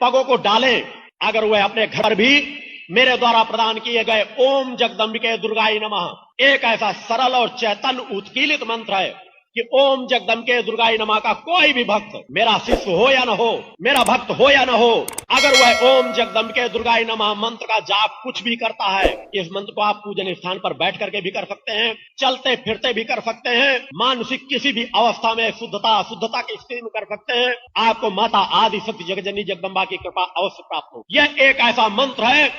पगों को डालें, अगर वह अपने घर भी मेरे द्वारा प्रदान किए गए ओम जगदम्बिके दुर्गाई नमः एक ऐसा सरल और चैतन्य उत्कीलित मंत्र है कि ओम जगदम्बिके दुर्गाई नमः का कोई भी भक्त, मेरा शिष्य हो या न हो, मेरा भक्त हो या न हो, अगर वह ओम जगदम्बिके दुर्गाई नमः मंत्र का जाप कुछ भी करता है, इस मंत्र को आप पूजन स्थान पर बैठ करके भी कर सकते हैं, चलते फिरते भी कर सकते हैं, मानसिक किसी भी अवस्था में शुद्धता की स्थिति में कर सकते हैं, आपको माता आदि शक्ति जगजननी जगदम्बा की कृपा अवश्य प्राप्त हो। यह एक ऐसा मंत्र है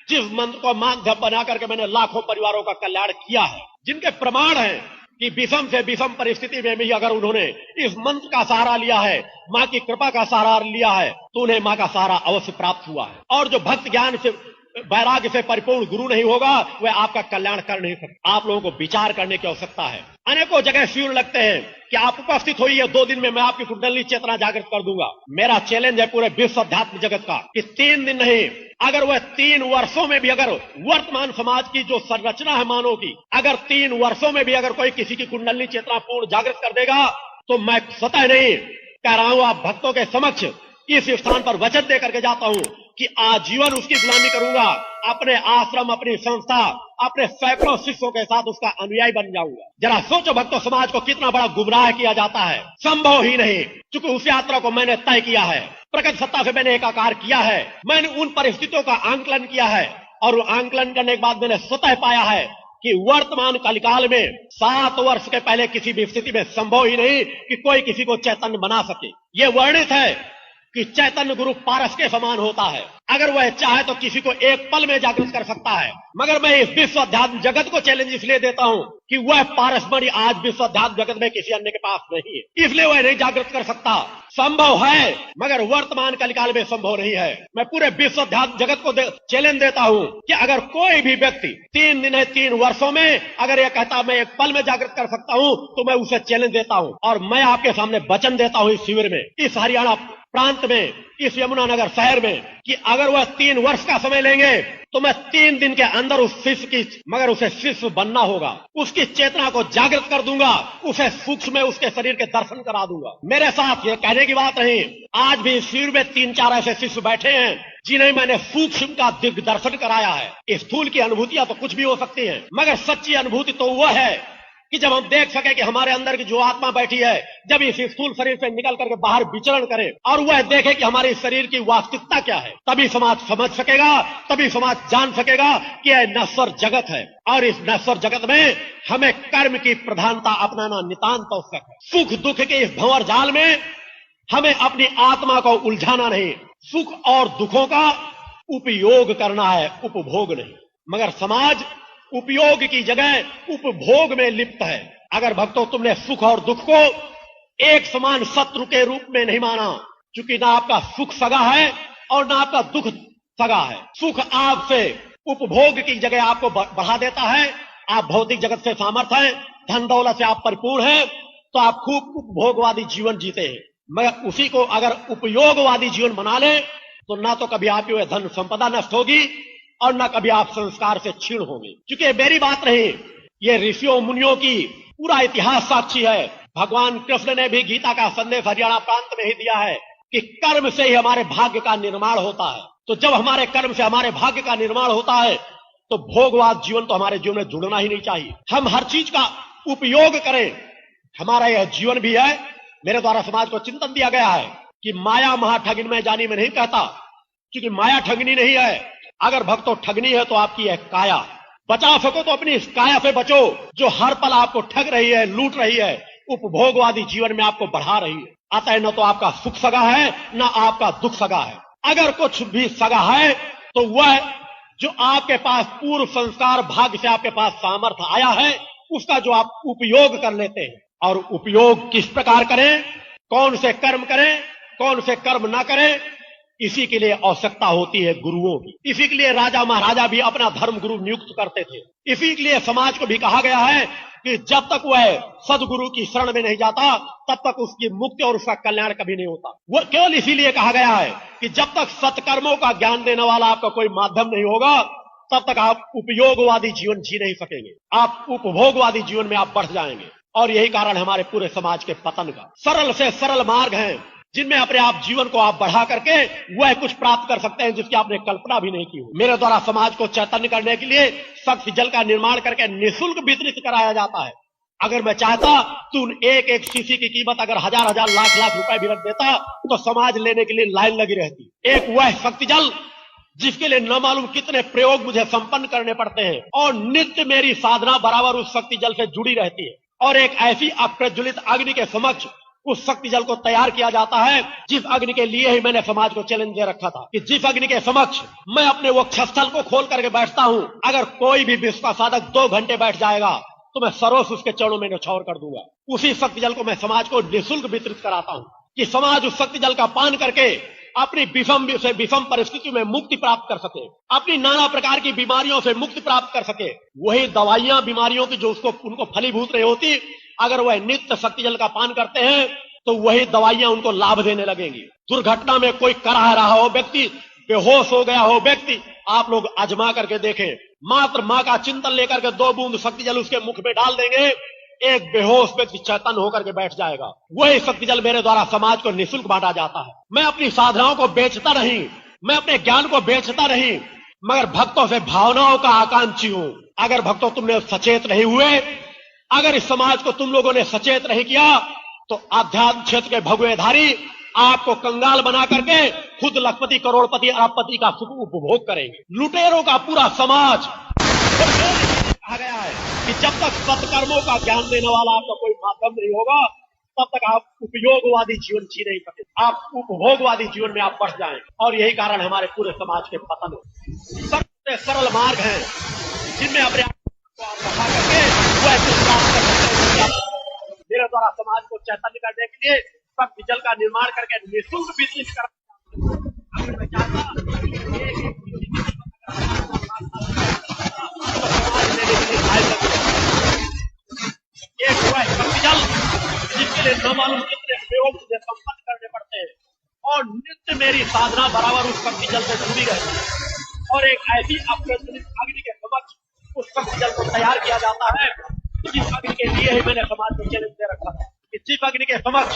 जिस मंत्र को माध्यम बना करके मैंने लाखों परिवारों का कल्याण किया है, जिनके प्रमाण है कि विषम से विषम परिस्थिति में भी अगर उन्होंने इस मंत्र का सहारा लिया है, मां की कृपा का सहारा लिया है, तो उन्हें मां का सहारा अवश्य प्राप्त हुआ है। और जो भक्त ज्ञान से वैराग्य से परिपूर्ण गुरु नहीं होगा, वह आपका कल्याण कर नहीं सकता। आप लोगों को विचार करने की आवश्यकता है। अनेकों जगह शिविर लगते हैं कि आप उपस्थित होइए, 2 दिन में मैं आपकी कुंडली चेतना जागृत कर दूंगा। मेरा चैलेंज है पूरे विश्व अध्यात्म जगत का कि 3 दिन नहीं, अगर वह 3 वर्षों में भी अगर वर्तमान समाज की जो संरचना है मानव की, अगर 3 वर्षों में भी अगर कोई किसी की कुंडली चेतना पूर्ण जागृत कर देगा, तो मैं स्वतः नहीं कह रहा हूं, आप भक्तों के समक्ष इस स्थान पर वचन दे करके जाता हूं कि आजीवन उसकी गुलामी करूंगा, अपने आश्रम, अपनी संस्था, अपने सैकड़ों शिष्यों के साथ उसका अनुयायी बन जाऊंगा। जरा सोचो भक्तों, समाज को कितना बड़ा गुमराह किया जाता है। संभव ही नहीं, क्योंकि उस यात्रा को मैंने तय किया है, प्रकट सत्ता से मैंने एकाकार किया है, मैंने उन परिस्थितियों का आंकलन किया है, और आंकलन करने के बाद मैंने स्वतः पाया है कि वर्तमान कलिकाल में 7 वर्ष के पहले किसी भी स्थिति में संभव ही नहीं कि कोई किसी को चैतन्य बना सके। ये वर्णित है कि चैतन्य गुरु पारस के समान होता है, अगर वह चाहे तो किसी को एक पल में जागृत कर सकता है। मगर मैं इस विश्व अध्यात्म जगत को चैलेंज इसलिए देता हूं कि वह पारसमणि आज विश्व अध्यात्म जगत में किसी अन्य के पास नहीं है, इसलिए वह नहीं जागृत कर सकता। संभव है, मगर वर्तमान कलिकाल में संभव नहीं है। मैं पूरे विश्व अध्यात्म जगत को चैलेंज देता हूं कि अगर कोई भी व्यक्ति 3 दिन है, 3 वर्षों में अगर यह कहता मैं एक पल में जागृत कर सकता हूं, तो मैं उसे चैलेंज देता हूं। और मैं आपके सामने वचन देता हूं इस शिविर में, इस हरियाणा प्रांत में, इस यमुनानगर शहर में, कि अगर वह 3 वर्ष का समय लेंगे, तो मैं 3 दिन के अंदर उस शिष्य की, मगर उसे शिष्य बनना होगा, उसकी चेतना को जागृत कर दूंगा, उसे सूक्ष्म में उसके शरीर के दर्शन करा दूंगा। मेरे साथ ये कहने की बात नहीं, आज भी शिविर में 3-4 ऐसे शिष्य बैठे हैं जिन्हें मैंने सूक्ष्म का दिग्दर्शन कराया है। स्थूल की अनुभूतियां तो कुछ भी हो सकती है, मगर सच्ची अनुभूति तो वह है कि जब हम देख सके कि हमारे अंदर की जो आत्मा बैठी है, जब इस स्थूल शरीर से निकल करके बाहर विचरण करे और वह देखे कि हमारे शरीर की वास्तविकता क्या है, तभी समाज समझ सकेगा, तभी समाज जान सकेगा कि यह नश्वर जगत है, और इस नश्वर जगत में हमें कर्म की प्रधानता अपनाना नितांत आवश्यक है। सुख दुख के इस भंवर जाल में हमें अपनी आत्मा को उलझाना नहीं, सुख और दुखों का उपयोग करना है, उपभोग नहीं। मगर समाज उपयोग की जगह उपभोग में लिप्त है। अगर भक्तों तुमने सुख और दुख को एक समान शत्रु के रूप में नहीं माना, क्योंकि ना आपका सुख सगा है और ना आपका दुख सगा है। सुख आपसे उपभोग की जगह आपको बढ़ा देता है, आप भौतिक जगत से सामर्थ हैं, धन दौलत से आप परिपूर्ण हैं, तो आप खूब उपभोगवादी जीवन जीते हैं। मगर उसी को अगर उपयोगवादी जीवन बना ले, तो ना तो कभी आपकी वह धन संपदा नष्ट होगी और न कभी आप संस्कार से क्षीण होंगे। क्योंकि मेरी बात नहीं, ये ऋषियों मुनियों की पूरा इतिहास साक्षी है। भगवान कृष्ण ने भी गीता का संदेश हरियाणा प्रांत में ही दिया है कि कर्म से ही हमारे भाग्य का निर्माण होता है। तो जब हमारे कर्म से हमारे भाग्य का निर्माण होता है, तो भोगवाद जीवन तो हमारे जीवन में जुड़ना ही नहीं चाहिए। हम हर चीज का उपयोग करें। हमारा यह जीवन भी है, मेरे द्वारा समाज को चिंतन दिया गया है कि माया महाठगिन में जानी में नहीं कहता, क्योंकि माया ठगनी नहीं है। अगर भक्तों ठगनी है तो आपकी है काया, बचा सको तो अपनी इस काया से बचो, जो हर पल आपको ठग रही है, लूट रही है, उपभोगवादी जीवन में आपको बढ़ा रही है। अतः न तो आपका सुख सगा है, न आपका दुख सगा है। अगर कुछ भी सगा है तो वह जो आपके पास पूर्व संस्कार भाग्य से आपके पास सामर्थ्य आया है, उसका जो आप उपयोग कर लेते हैं। और उपयोग किस प्रकार करें, कौन से कर्म करें, कौन से कर्म ना करें, इसी के लिए आवश्यकता होती है गुरुओं की। इसी के लिए राजा महाराजा भी अपना धर्म गुरु नियुक्त करते थे। इसी के लिए समाज को भी कहा गया है कि जब तक वह सदगुरु की शरण में नहीं जाता, तब तक उसकी मुक्ति और उसका कल्याण कभी नहीं होता। वो केवल इसीलिए कहा गया है कि जब तक सत्कर्मों का ज्ञान देने वाला आपका कोई माध्यम नहीं होगा, तब तक आप उपयोगवादी जीवन जी नहीं सकेंगे, आप उपभोगवादी जीवन में आप बढ़ जाएंगे। और यही कारण हमारे पूरे समाज के पतन का। सरल से सरल मार्ग है, जिनमें अपने आप जीवन को आप बढ़ा करके वह कुछ प्राप्त कर सकते हैं जिसकी आपने कल्पना भी नहीं की हो। मेरे द्वारा समाज को चैतन्य करने के लिए शक्ति जल का निर्माण करके निःशुल्क वितरित कराया जाता है। अगर मैं चाहता तो एक एक शीशी की कीमत अगर हजार हजार लाख लाख रुपए भी रख देता तो समाज लेने के लिए लाइन लगी रहती। एक वह शक्ति जल जिसके लिए न मालूम कितने प्रयोग मुझे संपन्न करने पड़ते हैं और नित्य मेरी साधना बराबर उस शक्ति जल से जुड़ी रहती है। और एक ऐसी अप्रज्वलित अग्नि के समक्ष उस शक्ति जल को तैयार किया जाता है जिस अग्नि के लिए ही मैंने समाज को चैलेंज दे रखा था कि जिस अग्नि के समक्ष मैं अपने वो वक्षस्थल को खोल करके बैठता हूं, अगर कोई भी विश्व का साधक 2 घंटे बैठ जाएगा तो मैं सर्वस्व उसके चरणों में न्यौछावर कर दूंगा। उसी शक्ति जल को मैं समाज को निःशुल्क वितरित कराता हूं कि समाज उस शक्ति जल का पान करके अपनी विषम परिस्थितियों में मुक्ति प्राप्त कर सके, अपनी नाना प्रकार की बीमारियों से मुक्ति प्राप्त कर सके। वही दवाइयां बीमारियों की जो उनको फलीभूत रही होती, अगर वह नित्य शक्ति जल का पान करते हैं तो वही दवाइयां उनको लाभ देने लगेंगी। दुर्घटना में कोई कराह रहा हो व्यक्ति, बेहोश हो गया हो व्यक्ति, आप लोग आजमा करके देखें। मात्र मां का चिंतन लेकर के 2 बूंद शक्ति जल उसके मुख में डाल देंगे, एक बेहोश व्यक्ति चैतन्य होकर के बैठ जाएगा। वही शक्ति जल मेरे द्वारा समाज को निःशुल्क बांटा जाता है। मैं अपनी साधनाओं को बेचता नहीं, मैं अपने ज्ञान को बेचता नहीं, मगर भक्तों से भावनाओं का आकांक्षी हूं। अगर भक्तों तुमने सचेत नहीं हुए, अगर इस समाज को तुम लोगों ने सचेत नहीं किया तो आध्यात्म क्षेत्र के भगवेधारी आपको कंगाल बना करके खुद लखपति करोड़पति अरबपति का सुख उपभोग करेंगे। लुटेरों का पूरा समाज कहा गया है कि जब तक सत्कर्मों का ज्ञान देने वाला आपका कोई माध्यम नहीं होगा तब तक आप उपयोगवादी जीवन जी नहीं सकते, आप उपभोगवादी जीवन में आप बढ़ जाएं। और यही कारण हमारे पूरे समाज के पतन हो। सबसे सरल मार्ग है जिनमें अपने आप को आप बढ़ा करके वह प्राप्त कर सकते हैं। मेरे द्वारा समाज को चैतन्य करने के लिए शक्ति जल का निर्माण करके निःशुल्क वितरित कर एक हुआ शक्ति जल जिसके लिए न मालूम कितने प्रयोग मुझे संपन्न करने पड़ते हैं और नित्य मेरी साधना बराबर उस शक्ति जल से जुड़ी रहती है। और एक ऐसी अप्रज्वलित अग्नि के समक्ष उस शक्ति जल को तैयार किया जाता है जिस अग्नि के लिए ही मैंने समाज को चैलेंज दे रखा था कि जिस अग्नि के समक्ष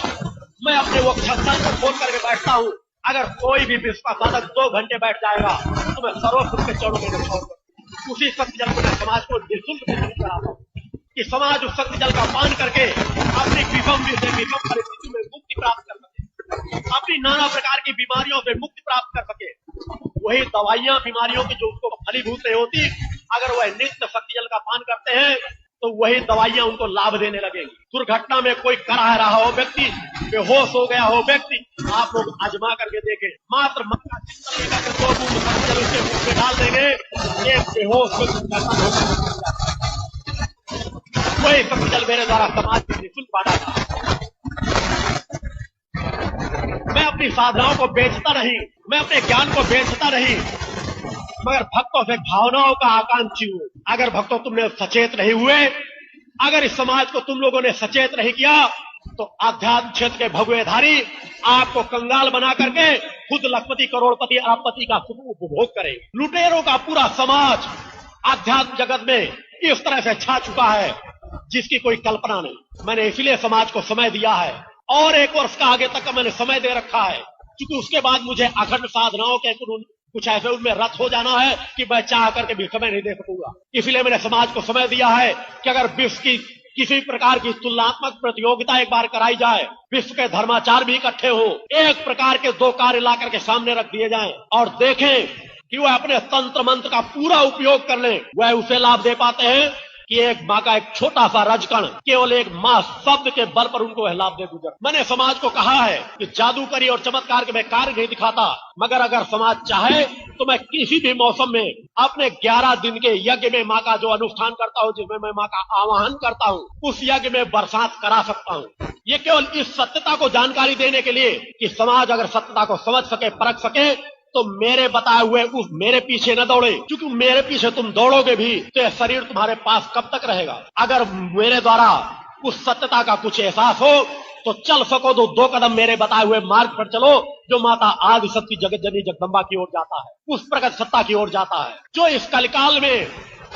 मैं अपने वो वक्षस्थल को खोल करके बैठता हूं, अगर कोई भी विश्व का साधक 2 घंटे बैठ जाएगा तो मैं सर्वस्व के चरणों में न्यौछावर करूंगा। उसी शक्ति जल को मैं समाज को निःशुल्क वितरित कराता हूं कि समाज उस शक्ति जल का पान करके अपनी विषम परिस्थिति में मुक्ति प्राप्त कर सके, अपनी नाना प्रकार की बीमारियों से मुक्ति प्राप्त कर सके। वही दवाइयां बीमारियों की जो उसको फलीभूत नहीं होती, अगर वह नित्य शक्ति जल का पान करते हैं तो वही दवाइयां उनको लाभ देने लगेंगी। दुर्घटना में कोई कराह रहा हो व्यक्ति, बेहोश हो गया हो व्यक्ति, आप लोग आजमा करके देखें। मात्र मन का चिंतन लेकर के 2 बूंद शक्ति जल उसके मुख में डाल देंगे, एक बेहोश व्यक्ति वही शक्ति जल मेरे द्वारा समाज में निःशुल्क बांटा था। मैं अपनी साधनाओं को बेचता नहीं, मैं अपने ज्ञान को बेचता नहीं, मगर भक्तों से भावनाओं का आकांक्षी हूं। अगर भक्तों तुमने सचेत नहीं हुए, अगर इस समाज को तुम लोगों ने सचेत नहीं किया तो आध्यात्म क्षेत्र के भगवेधारी आपको कंगाल बना करके खुद लखपति करोड़पति अरबपति का सुख उपभोग करेंगे। लुटेरों का पूरा समाज आध्यात्म जगत में इस तरह से छा चुका है जिसकी कोई कल्पना नहीं। मैंने इसलिए समाज को समय दिया है और 1 वर्ष का आगे तक का मैंने समय दे रखा है, क्योंकि उसके बाद मुझे अखंड साधनाओं के कुछ ऐसे उनमें रत हो जाना है कि मैं चाह करके भी समय नहीं दे सकूंगा। इसलिए मैंने समाज को समय दिया है कि अगर विश्व की किसी प्रकार की तुलनात्मक प्रतियोगिता एक बार कराई जाए, विश्व के धर्माचार भी इकट्ठे हो, एक प्रकार के 2 कार्य ला करके सामने रख दिए जाएं और देखें कि वह अपने तंत्र मंत्र का पूरा उपयोग कर ले, वह उसे लाभ दे पाते हैं कि एक माँ का एक छोटा सा रजकण केवल एक माँ शब्द के बल पर उनको लाभ दे गुजर। मैंने समाज को कहा है कि जादूकरी और चमत्कार के मैं कार्य नहीं दिखाता, मगर अगर समाज चाहे तो मैं किसी भी मौसम में अपने 11 दिन के यज्ञ में माँ का जो अनुष्ठान करता हूँ, जिसमें मैं माँ का आवाहन करता हूँ, उस यज्ञ में बरसात करा सकता हूँ। ये केवल इस सत्यता को जानकारी देने के लिए कि समाज अगर सत्यता को समझ सके, परख सके, तो मेरे बताए हुए उस मेरे पीछे न दौड़े, क्योंकि मेरे पीछे तुम दौड़ोगे भी तो यह शरीर तुम्हारे पास कब तक रहेगा। अगर मेरे द्वारा उस सत्यता का कुछ एहसास हो तो चल सको तो 2 कदम मेरे बताए हुए मार्ग पर चलो, जो माता आदि शक्ति जगत जननी जगदम्बा की ओर जाता है, उस प्रकट सत्ता की ओर जाता है, जो इस कलिकाल में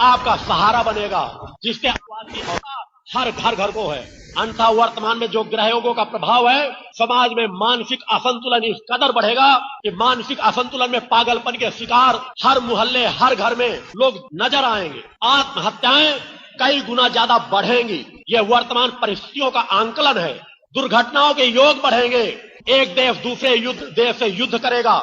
आपका सहारा बनेगा, जिसके आवाज की होता हर घर घर को है। अन्यथा वर्तमान में जो ग्रह योगों का प्रभाव है, समाज में मानसिक असंतुलन इस कदर बढ़ेगा कि मानसिक असंतुलन में पागलपन के शिकार हर मोहल्ले हर घर में लोग नजर आएंगे। आत्महत्याएं कई गुना ज्यादा बढ़ेंगी। यह वर्तमान परिस्थितियों का आंकलन है। दुर्घटनाओं के योग बढ़ेंगे। एक देश दूसरे देश से युद्ध करेगा।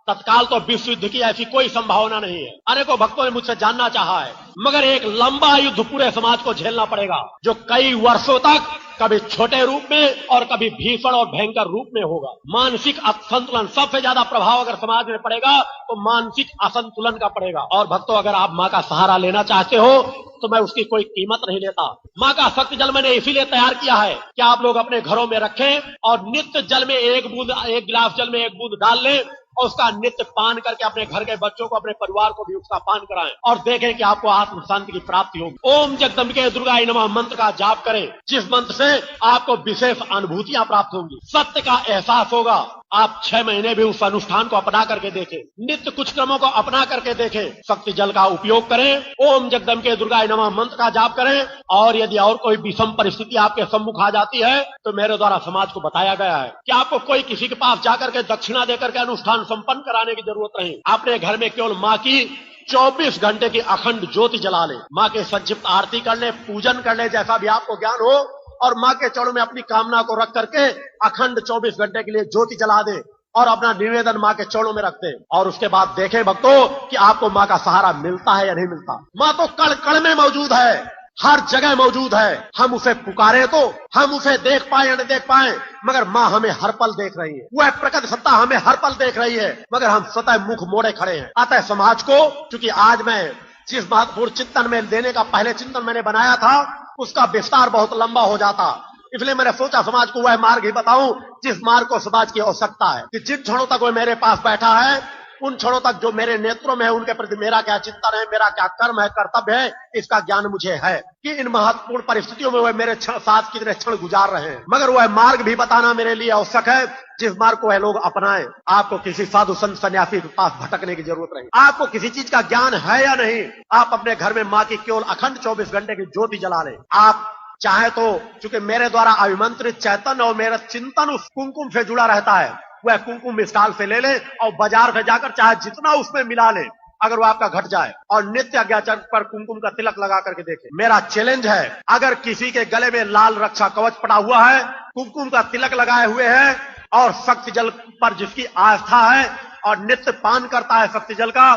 तत्काल तो विश्व युद्ध की ऐसी कोई संभावना नहीं है। अनेकों भक्तों ने मुझसे जानना चाहा है, मगर एक लंबा युद्ध पूरे समाज को झेलना पड़ेगा, जो कई वर्षों तक कभी छोटे रूप में और कभी भीषण और भयंकर रूप में होगा। मानसिक असंतुलन सबसे ज्यादा प्रभाव अगर समाज में पड़ेगा तो मानसिक असंतुलन का पड़ेगा। और भक्तों, अगर आप माँ का सहारा लेना चाहते हो तो मैं उसकी कोई कीमत नहीं लेता। माँ का शक्ति जल मैंने इसीलिए तैयार किया है कि आप लोग अपने घरों में रखें और नित्य जल में एक गिलास जल में एक बूंद डाल लें और उसका नित्य पान करके अपने घर के बच्चों को, अपने परिवार को भी उसका पान कराएं और देखें कि आपको आत्म शांति की प्राप्ति होगी। ओम जगदम्बिके दुर्गाय नमः मंत्र का जाप करें, जिस मंत्र से आपको विशेष अनुभूतियां प्राप्त होंगी, सत्य का एहसास होगा। आप 6 महीने भी उस अनुष्ठान को अपना करके देखें, नित्य कुछ क्रमों को अपना करके देखें, शक्ति जल का उपयोग करें, ओम जगदम्बिके दुर्गाय नमः मंत्र का जाप करें। और यदि और कोई विषम परिस्थिति आपके सम्मुख आ जाती है तो मेरे द्वारा समाज को बताया गया है कि आपको कोई किसी के पास जाकर के दक्षिणा देकर के अनुष्ठान संपन्न कराने की जरूरत नहीं। अपने घर में केवल माँ की 24 घंटे की अखंड ज्योति जला ले, माँ के संक्षिप्त आरती कर ले, पूजन कर ले, जैसा भी आपको ज्ञान हो, और माँ के चरणों में अपनी कामना को रख करके अखंड 24 घंटे के लिए ज्योति जला दे और अपना निवेदन माँ के चरणों में रख दे। और उसके बाद देखें भक्तों कि आपको माँ का सहारा मिलता है या नहीं मिलता। माँ तो कण कण में मौजूद है, हर जगह मौजूद है। हम उसे पुकारे तो हम उसे देख पाए या नहीं देख पाए, मगर माँ हमें हर पल देख रही है। वह प्रकट सत्ता हमें हर पल देख रही है, मगर हम स्वतः मुख मोड़े खड़े हैं। अतः समाज को, क्योंकि आज मैं जिस महत्वपूर्ण चिंतन में देने का पहले चिंतन मैंने बनाया था उसका विस्तार बहुत लंबा हो जाता, इसलिए मैंने सोचा समाज को वह मार्ग ही बताऊं जिस मार्ग को समाज की आवश्यकता है। कि जिन क्षणों तक वह मेरे पास बैठा है उन क्षणों तक जो मेरे नेत्रों में है उनके प्रति मेरा क्या चिंतन है, मेरा क्या कर्म है, कर्तव्य है, इसका ज्ञान मुझे है कि इन महत्वपूर्ण परिस्थितियों में वह मेरे साथ कितने क्षण गुजार रहे हैं। मगर वह मार्ग भी बताना मेरे लिए आवश्यक है जिस मार्ग को वह लोग अपनाएं। आपको किसी साधु संत सन्यासी के पास भटकने की जरूरत नहीं। आपको किसी चीज का ज्ञान है या नहीं, आप अपने घर में माँ की केवल अखंड 24 घंटे की ज्योति जला लें। आप चाहे तो, चूंकि मेरे द्वारा अभिमंत्रित चैतन्य और मेरा चिंतन उस कुमकुम से जुड़ा रहता है, वह कुमकुम स्टॉल से ले ले और बाजार से जाकर चाहे जितना उसमें मिला ले, अगर वो आपका घट जाए, और नित्य अज्ञाचरण पर कुमकुम का तिलक लगा करके देखे। मेरा चैलेंज है, अगर किसी के गले में लाल रक्षा कवच पड़ा हुआ है, कुमकुम का तिलक लगाए हुए है और शक्ति जल पर जिसकी आस्था है और नित्य पान करता है शक्ति जल का,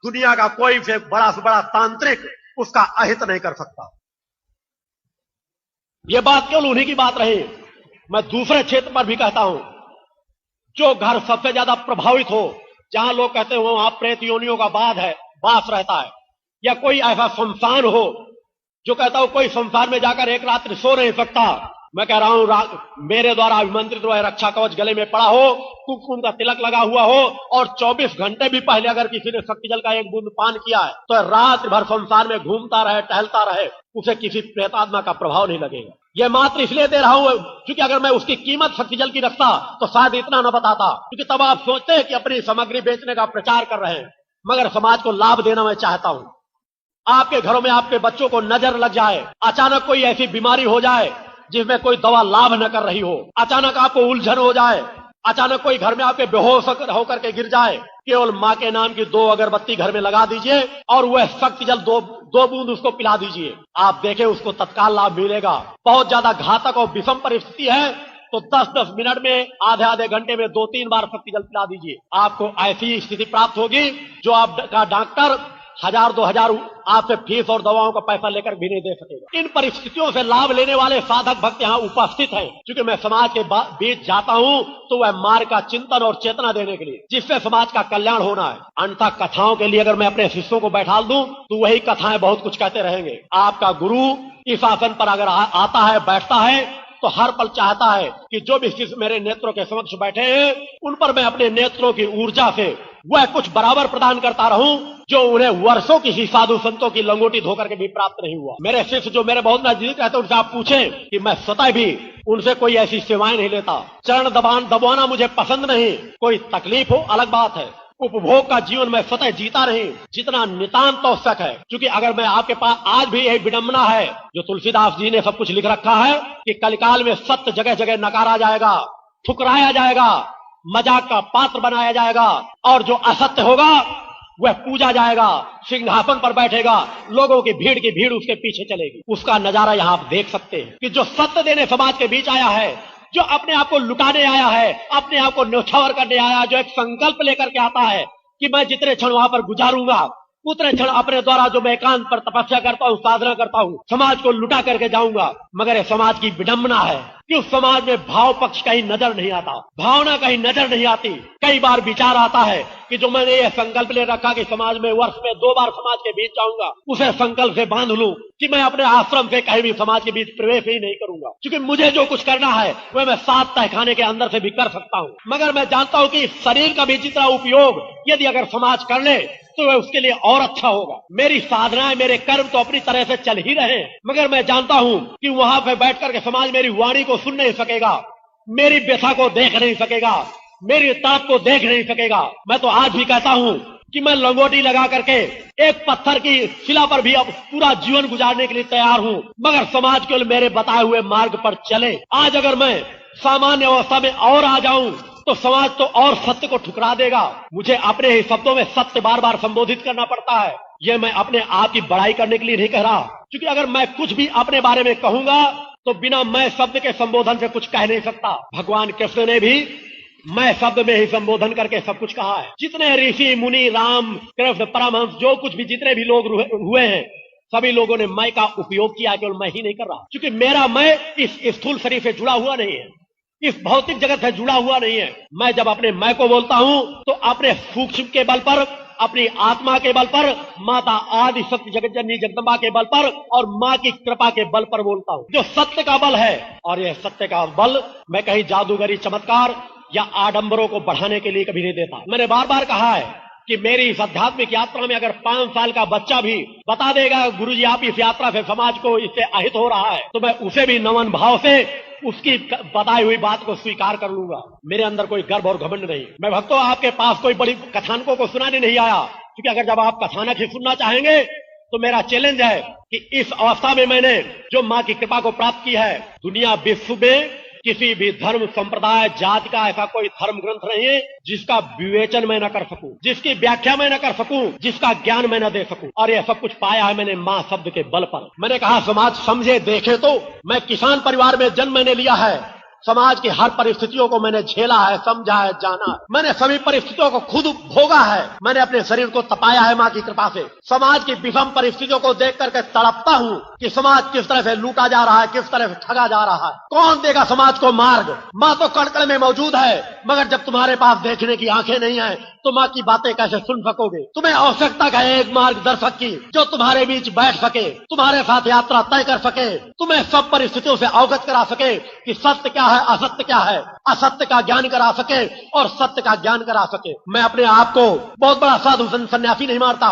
दुनिया का कोई से बड़ा तांत्रिक उसका अहित नहीं कर सकता। ये बात केवल उन्हीं की बात रही। मैं दूसरे क्षेत्र पर भी कहता हूं, जो घर सबसे ज्यादा प्रभावित हो, जहां लोग कहते हो वहां प्रेत योनियों का वास रहता है, या कोई ऐसा संस्थान हो जो कहता हो कोई संस्थान में जाकर एक रात्रि सो नहीं सकता, मैं कह रहा हूं मेरे द्वारा अभिमंत्रित वह रक्षा कवच गले में पड़ा हो, कुमकुम का तिलक लगा हुआ हो और 24 घंटे भी पहले अगर किसी ने शक्ति जल का एक बूंद पान किया है तो रात भर संसार में घूमता रहे, टहलता रहे, उसे किसी प्रेतात्मा का प्रभाव नहीं लगेगा। यह मात्र इसलिए दे रहा हूं क्योंकि अगर मैं उसकी कीमत शक्ति जल की रखता तो शायद इतना न बताता, क्योंकि तब आप सोचते हैं कि अपनी सामग्री बेचने का प्रचार कर रहे हैं, मगर समाज को लाभ देना मैं चाहता हूं। आपके घरों में आपके बच्चों को नजर लग जाए, अचानक कोई ऐसी बीमारी हो जाए जिसमें कोई दवा लाभ न कर रही हो, अचानक आपको उलझन हो जाए, अचानक कोई घर में आपके बेहोश होकर के गिर जाए, केवल माँ के नाम की 2 अगरबत्ती घर में लगा दीजिए और वह शक्ति जल 2 बूंद उसको पिला दीजिए। आप देखें उसको तत्काल लाभ मिलेगा। बहुत ज्यादा घातक और विषम परिस्थिति है तो 10-10 मिनट में, आधे घंटे में 2-3 बार शक्ति जल पिला दीजिए। आपको ऐसी स्थिति प्राप्त होगी जो आपका डॉक्टर 1000-2000 आपसे फीस और दवाओं का पैसा लेकर भी नहीं दे सकेगा। इन परिस्थितियों से लाभ लेने वाले साधक भक्त यहाँ उपस्थित हैं। क्योंकि मैं समाज के बीच जाता हूँ तो वह मार्ग का चिंतन और चेतना देने के लिए, जिससे समाज का कल्याण होना है। अन्यथा कथाओं के लिए अगर मैं अपने शिष्यों को बैठा दूं तो वही कथाएं बहुत कुछ कहते रहेंगे। आपका गुरु इस आसन पर अगर आता है, बैठता है, तो हर पल चाहता है कि जो भी शिष्य मेरे नेत्रों के समक्ष बैठे हैं उन पर मैं अपने नेत्रों की ऊर्जा से वह कुछ बराबर प्रदान करता रहूं जो उन्हें वर्षों किसी साधु संतों की लंगोटी धोकर के भी प्राप्त नहीं हुआ। मेरे शिष्य जो मेरे बहुत नजदीक रहते हैं उनसे आप पूछें कि मैं स्वतः भी उनसे कोई ऐसी सेवाएं नहीं लेता। चरण दबाना मुझे पसंद नहीं। कोई तकलीफ हो अलग बात है, उपभोग का जीवन मैं स्वतः जीता नहीं जितना नितांत आवश्यक है। क्योंकि अगर मैं आपके पास आज भी यही विडंबना है जो तुलसीदास जी ने सब कुछ लिख रखा है कि कलिकाल में सत्य जगह जगह नकारा जाएगा, ठुकराया जाएगा, मजाक का पात्र बनाया जाएगा और जो असत्य होगा वह पूजा जाएगा, सिंहासन पर बैठेगा, लोगों की भीड़ उसके पीछे चलेगी। उसका नजारा यहाँ आप देख सकते हैं कि जो सत्य देने समाज के बीच आया है, जो अपने आप को लुटाने आया है, अपने आप को न्यौछावर करने आया, जो एक संकल्प लेकर के आता है कि मैं जितने क्षण वहां पर गुजारूंगा उतने क्षण अपने द्वारा जो मैं एकांत पर तपस्या करता हूँ, साधना करता हूँ, समाज को लुटा करके जाऊंगा। मगर ये समाज की विडंबना है कि उस समाज में भाव पक्ष कहीं नजर नहीं आता, भावना कहीं नजर नहीं आती। कई बार विचार आता है कि जो मैंने ये संकल्प ले रखा कि समाज में वर्ष में 2 बार समाज के बीच जाऊंगा, उसे संकल्प से बांध लूं कि मैं अपने आश्रम से कहीं भी समाज के बीच प्रवेश ही नहीं करूंगा, क्योंकि मुझे जो कुछ करना है वह मैं 7 तहखाने के अंदर से भी कर सकता हूं। मगर मैं जानता हूं कि शरीर का भी जितना उपयोग यदि अगर समाज कर ले तो वह उसके लिए और अच्छा होगा। मेरी साधनाएं, मेरे कर्म तो अपनी तरह से चल ही रहे, मगर मैं जानता हूं कि वहां पे बैठ करके समाज मेरी वाणी को सुन नहीं सकेगा, मेरी व्यथा को देख नहीं सकेगा, मेरी तड़प को देख नहीं सकेगा। मैं तो आज भी कहता हूं कि मैं लंगोटी लगा करके एक पत्थर की शिला पर भी अब पूरा जीवन गुजारने के लिए तैयार हूं, मगर समाज केवल मेरे बताए हुए मार्ग पर चले। आज अगर मैं सामान्य अवस्था में और आ जाऊं तो समाज तो और सत्य को ठुकरा देगा। मुझे अपने ही शब्दों में सत्य बार बार संबोधित करना पड़ता है। यह मैं अपने आप की बड़ाई करने के लिए नहीं कह रहा, क्योंकि अगर मैं कुछ भी अपने बारे में कहूंगा तो बिना मैं शब्द के संबोधन से कुछ कह नहीं सकता। भगवान कृष्ण ने भी मैं शब्द में ही संबोधन करके सब कुछ कहा है। जितने ऋषि मुनि, राम कृष्ण, परमहंस, जो कुछ भी जितने भी लोग हुए हैं, सभी लोगों ने मैं का उपयोग किया, केवल मैं ही नहीं कर रहा, क्योंकि मेरा मैं इस स्थूल शरीर से जुड़ा हुआ नहीं है, इस भौतिक जगत से जुड़ा हुआ नहीं है। मैं जब अपने मैं को बोलता हूं तो अपने सूक्ष्म के बल पर, अपनी आत्मा के बल पर, माता आदि शक्ति जगत जननी जगदम्बा के बल पर और माँ की कृपा के बल पर बोलता हूं, जो सत्य का बल है। और यह सत्य का बल मैं कहीं जादूगरी, चमत्कार या आडंबरों को बढ़ाने के लिए कभी नहीं देता। मैंने बार बार कहा है कि मेरी इस आध्यात्मिक यात्रा में अगर 5 साल का बच्चा भी बता देगा गुरुजी आप इस यात्रा से समाज को इससे अहित हो रहा है, तो मैं उसे भी नमन भाव से उसकी बताई हुई बात को स्वीकार कर लूंगा। मेरे अंदर कोई गर्व और घमंड नहीं। मैं भक्तों आपके पास कोई बड़ी कथानकों को सुनाने नहीं आया, क्योंकि अगर जब आप कथानक ही सुनना चाहेंगे तो मेरा चैलेंज है कि इस अवस्था में मैंने जो माँ की कृपा को प्राप्त की है, दुनिया विश्व में किसी भी धर्म, संप्रदाय, जाति का ऐसा कोई धर्म ग्रंथ नहीं है जिसका विवेचन मैं न कर सकूं, जिसकी व्याख्या मैं न कर सकूं, जिसका ज्ञान मैं न दे सकूं। और यह सब कुछ पाया है मैंने मां शब्द के बल पर। मैंने कहा समाज समझे देखे तो मैं किसान परिवार में जन्म मैंने लिया है, समाज की हर परिस्थितियों को मैंने झेला है, समझा है, जाना है। मैंने सभी परिस्थितियों को खुद भोगा है। मैंने अपने शरीर को तपाया है माँ की कृपा से। समाज की विषम परिस्थितियों को देख करके तड़पता हूँ कि समाज किस तरह से लूटा जा रहा है, किस तरह से ठगा जा रहा है। कौन देगा समाज को मार्ग? माँ तो कण-कण में मौजूद है, मगर जब तुम्हारे पास देखने की आंखें नहीं है तो माँ की बातें कैसे सुन सकोगे? तुम्हें आवश्यकता है एक मार्गदर्शक की जो तुम्हारे बीच बैठ सके, तुम्हारे साथ यात्रा तय कर सके, तुम्हें सब परिस्थितियों से अवगत करा सके कि सत्य क्या है, असत्य क्या है, असत्य का ज्ञान करा सके और सत्य का ज्ञान करा सके। मैं अपने आप को बहुत बड़ा साधु सन्यासी नहीं मानता,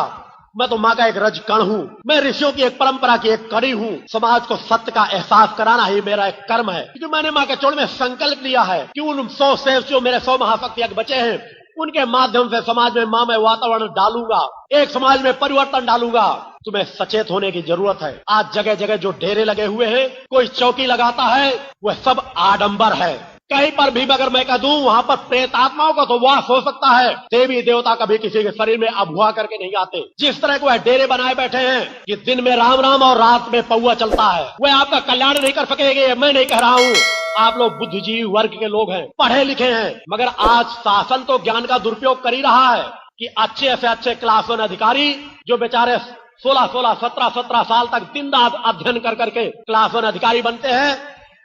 मैं तो माँ का एक रजकण हूँ। मैं ऋषियों की एक परंपरा की एक कड़ी हूँ। समाज को सत्य का एहसास कराना ही मेरा एक कर्म है, क्योंकि मैंने माँ के चरण में संकल्प लिया है कि उन 100 सेव जो मेरे 100 महाशक्ति यज्ञ बचे हैं उनके माध्यम से समाज में माँ मैं वातावरण डालूंगा, एक समाज में परिवर्तन डालूंगा। तुम्हें सचेत होने की जरूरत है। आज जगह जगह जो डेरे लगे हुए हैं, कोई चौकी लगाता है, वह सब आडंबर है। कहीं पर भी अगर मैं कह दूं वहां पर प्रेत आत्माओं का तो वास हो सकता है, देवी देवता कभी किसी के शरीर में अभुआ करके नहीं आते। जिस तरह के वह डेरे बनाए बैठे हैं कि दिन में राम राम और रात में पौआ चलता है, वह आपका कल्याण नहीं कर सकेंगे। मैं नहीं कह रहा हूँ, आप लोग बुद्धिजीवी वर्ग के लोग हैं, पढ़े लिखे हैं, मगर आज शासन तो ज्ञान का दुरुपयोग कर ही रहा है कि अच्छे से अच्छे क्लास 1 अधिकारी जो बेचारे 16-16, 17-17 साल तक दिन रात अध्ययन कर करके क्लास 1 अधिकारी बनते हैं,